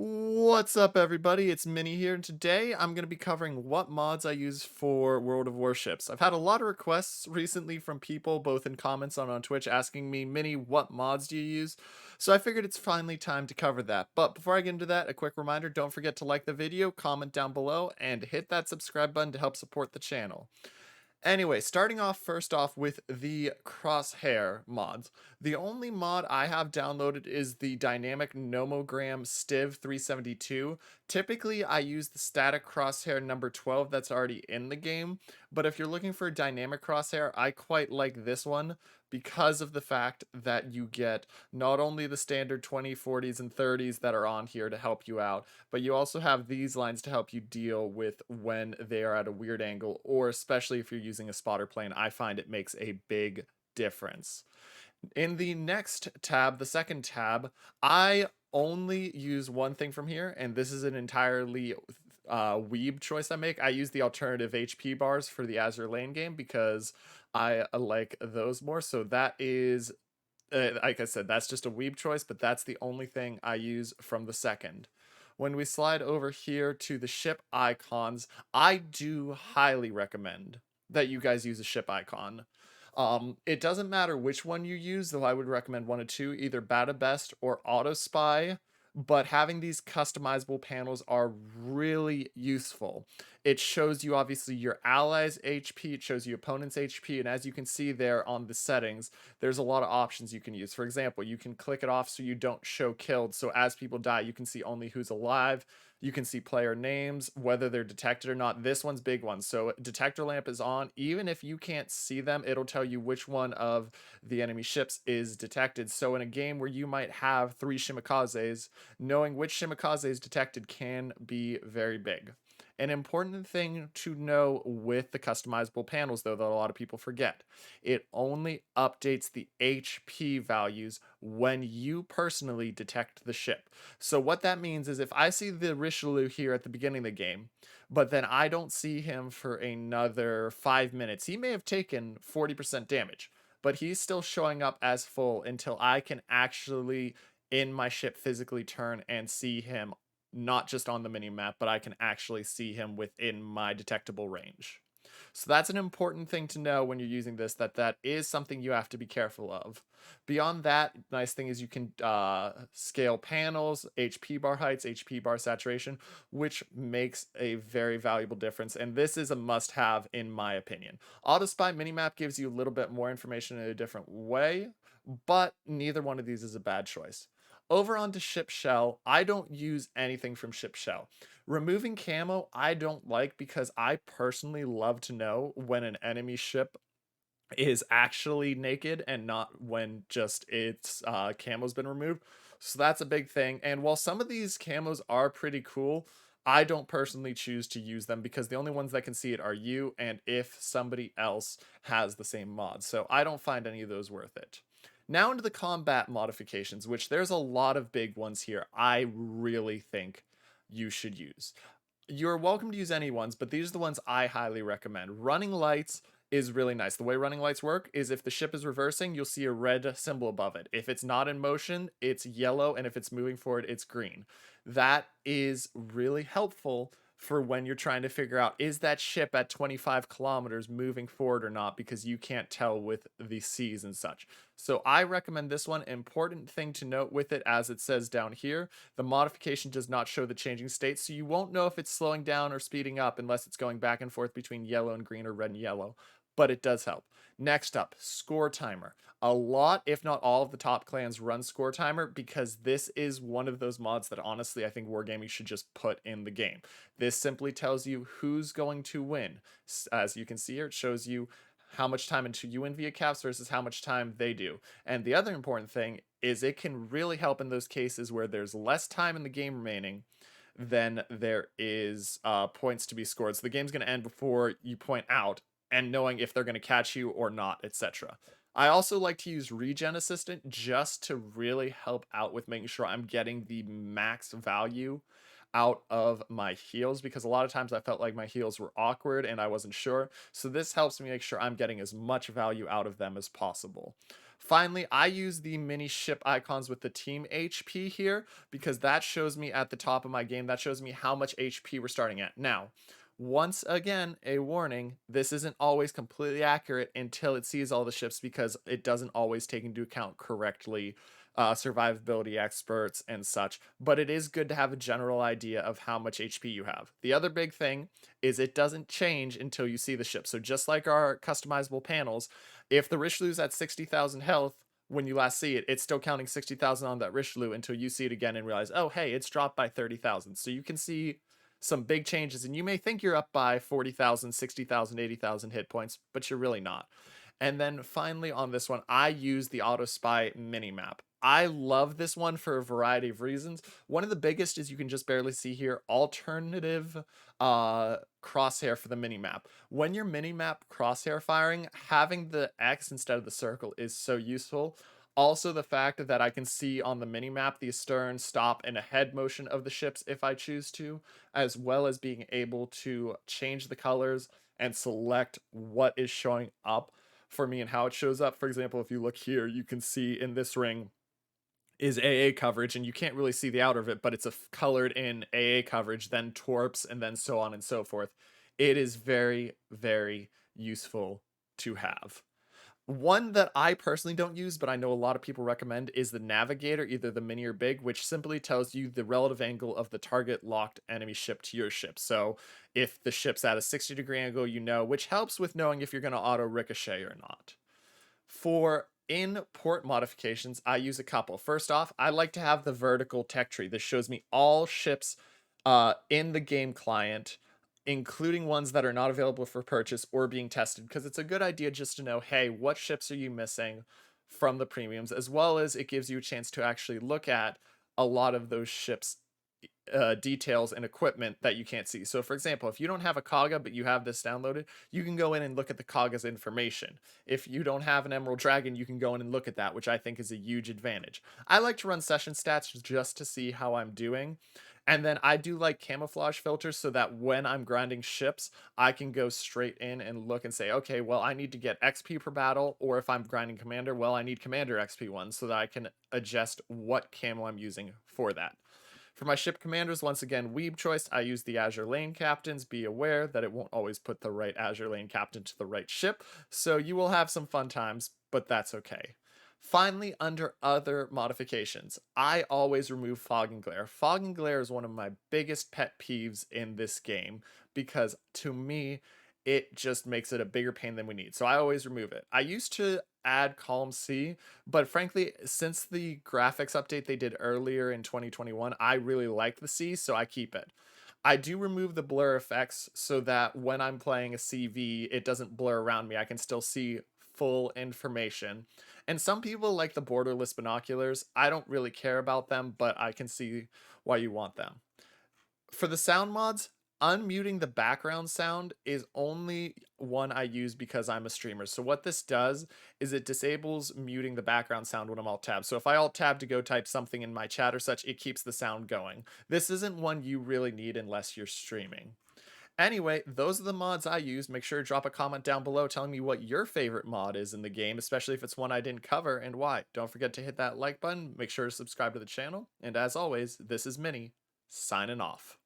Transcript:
What's up, everybody? It's Mini here, and today I'm going to be covering what mods I use for World of Warships. I've had a lot of requests recently from people, both in comments and on Twitch, asking me, Mini, what mods do you use? So I figured it's finally time to cover that. But before I get into that, a quick reminder, don't forget to like the video, comment down below, and hit that subscribe button to help support the channel. Anyway, starting off first off with the crosshair mods. The only mod I have downloaded is the dynamic nomogram Stiv 372. Typically, I use the static crosshair number 12 that's already in the game, but if you're looking for a dynamic crosshair, I quite like this one because of the fact that you get not only the standard 20, 40s, and 30s that are on here to help you out, but you also have these lines to help you deal with when they are at a weird angle, or especially if you're using a spotter plane. I find it makes a big difference. In the next tab, the second tab, I only use one thing from here, and this is an entirely weeb choice I make. I use the alternative HP bars for the AZUR lane game because I like those more. So that is, like I said, that's just a weeb choice, but that's the only thing I use from the second. When we slide over here to the ship icons, I do highly recommend that you guys use a ship icon. It doesn't matter which one you use, though I would recommend one of two, either BADOBEST or AUTOSPY, but having these customizable panels are really useful. It shows you obviously your allies' HP, it shows you opponent's HP, and as you can see there on the settings, there's a lot of options you can use. For example, you can click it off so you don't show killed, so as people die, you can see only who's alive. You can see player names, whether they're detected or not. This one's big one. So detector lamp is on. Even if you can't see them, it'll tell you which one of the enemy ships is detected. So in a game where you might have 3 shimikazes, knowing which shimikaze is detected can be very big. An important thing to know with the customizable panels, though, that a lot of people forget, it only updates the HP values when you personally detect the ship. So what that means is if I see the Richelieu here at the beginning of the game, but then I don't see him for another 5 minutes, he may have taken 40% damage, but he's still showing up as full until I can actually in my ship physically turn and see him, not just on the mini map, but I can actually see him within my detectable range. So that's an important thing to know when you're using this, that is something you have to be careful of. Beyond that, nice thing is you can scale panels, HP bar heights, HP bar saturation, which makes a very valuable difference. And this is a must have in my opinion. AutoSpy Minimap gives you a little bit more information in a different way, but neither one of these is a bad choice. Over onto Ship Shell, I don't use anything from Ship Shell. Removing camo, I don't like because I personally love to know when an enemy ship is actually naked and not when just its camo's been removed. So that's a big thing. And while some of these camos are pretty cool, I don't personally choose to use them because the only ones that can see it are you and if somebody else has the same mod. So I don't find any of those worth it. Now into the combat modifications, which there's a lot of big ones here I really think you should use. You're welcome to use any ones, but these are the ones I highly recommend. Running lights is really nice. The way running lights work is if the ship is reversing, you'll see a red symbol above it. If it's not in motion, it's yellow, and if it's moving forward, it's green. That is really helpful for when you're trying to figure out, is that ship at 25 kilometers moving forward or not, because you can't tell with the seas and such. So I recommend this one. Important thing to note with it, as it says down here, the modification does not show the changing state, so you won't know if it's slowing down or speeding up unless it's going back and forth between yellow and green or red and yellow, but it does help. Next up, score timer. A lot, if not all, of the top clans run score timer because this is one of those mods that honestly I think Wargaming should just put in the game. This simply tells you who's going to win. As you can see here, it shows you how much time into you win via caps versus how much time they do. And the other important thing is it can really help in those cases where there's less time in the game remaining than there is points to be scored. So the game's going to end before you point out, and knowing if they're going to catch you or not, etc. I also like to use Regen Assistant just to really help out with making sure I'm getting the max value out of my heals, because a lot of times I felt like my heals were awkward and I wasn't sure. So this helps me make sure I'm getting as much value out of them as possible. Finally, I use the mini ship icons with the team HP here because that shows me at the top of my game, that shows me how much HP we're starting at. Now, once again, a warning, this isn't always completely accurate until it sees all the ships because it doesn't always take into account correctly survivability experts and such, but it is good to have a general idea of how much HP you have. The other big thing is it doesn't change until you see the ship. So just like our customizable panels, if the Richelieu's at 60,000 health, when you last see it, it's still counting 60,000 on that Richelieu until you see it again and realize, oh, hey, it's dropped by 30,000. So you can see some big changes, and you may think you're up by 40,000, 60,000, 80,000 hit points, but you're really not. And then finally on this one, I use the AUTOSPY mini-map. I love this one for a variety of reasons. One of the biggest is you can just barely see here, alternative crosshair for the mini-map. When you're mini-map crosshair firing, having the X instead of the circle is so useful. Also, the fact that I can see on the mini-map the astern, stop, and ahead motion of the ships if I choose to, as well as being able to change the colors and select what is showing up for me and how it shows up. For example, if you look here, you can see in this ring is AA coverage, and you can't really see the outer of it, but it's colored in AA coverage, then torps, and then so on and so forth. It is very, very useful to have. One that I personally don't use, but I know a lot of people recommend, is the Navigator, either the mini or big, which simply tells you the relative angle of the target locked enemy ship to your ship. So if the ship's at a 60-degree angle, you know, which helps with knowing if you're going to auto ricochet or not. For in-port modifications, I use a couple. First off, I like to have the vertical tech tree. This shows me all ships in the game client, including ones that are not available for purchase or being tested, because it's a good idea just to know, hey, what ships are you missing from the premiums, as well as it gives you a chance to actually look at a lot of those ships details and equipment that you can't see. So for example, if you don't have a Kaga but you have this downloaded, you can go in and look at the Kaga's information. If you don't have an Emerald Dragon, you can go in and look at that, which I think is a huge advantage. I like to run session stats just to see how I'm doing. And then I do like camouflage filters so that when I'm grinding ships, I can go straight in and look and say, okay, well, I need to get XP per battle, or if I'm grinding commander, well, I need commander XP one, so that I can adjust what camo I'm using for that. For my ship commanders, once again, weeb choice, I use the AZUR lane captains. Be aware that it won't always put the right AZUR lane captain to the right ship, so you will have some fun times, but that's okay. Finally, under other modifications, I always remove fog and glare. Fog and glare is one of my biggest pet peeves in this game because to me, it just makes it a bigger pain than we need. So I always remove it. I used to add column C, but frankly, since the graphics update they did earlier in 2021, I really like the C, so I keep it. I do remove the blur effects so that when I'm playing a CV, it doesn't blur around me. I can still see full information. And some people like the borderless binoculars. I don't really care about them, but I can see why you want them. For the sound mods, unmuting the background sound is only one I use because I'm a streamer. So what this does is it disables muting the background sound when I'm alt tab. So if I alt tab to go type something in my chat or such, it keeps the sound going. This isn't one you really need unless you're streaming. Anyway, those are the mods I use. Make sure to drop a comment down below telling me what your favorite mod is in the game, especially if it's one I didn't cover and why. Don't forget to hit that like button, make sure to subscribe to the channel, and as always, this is Mini, signing off.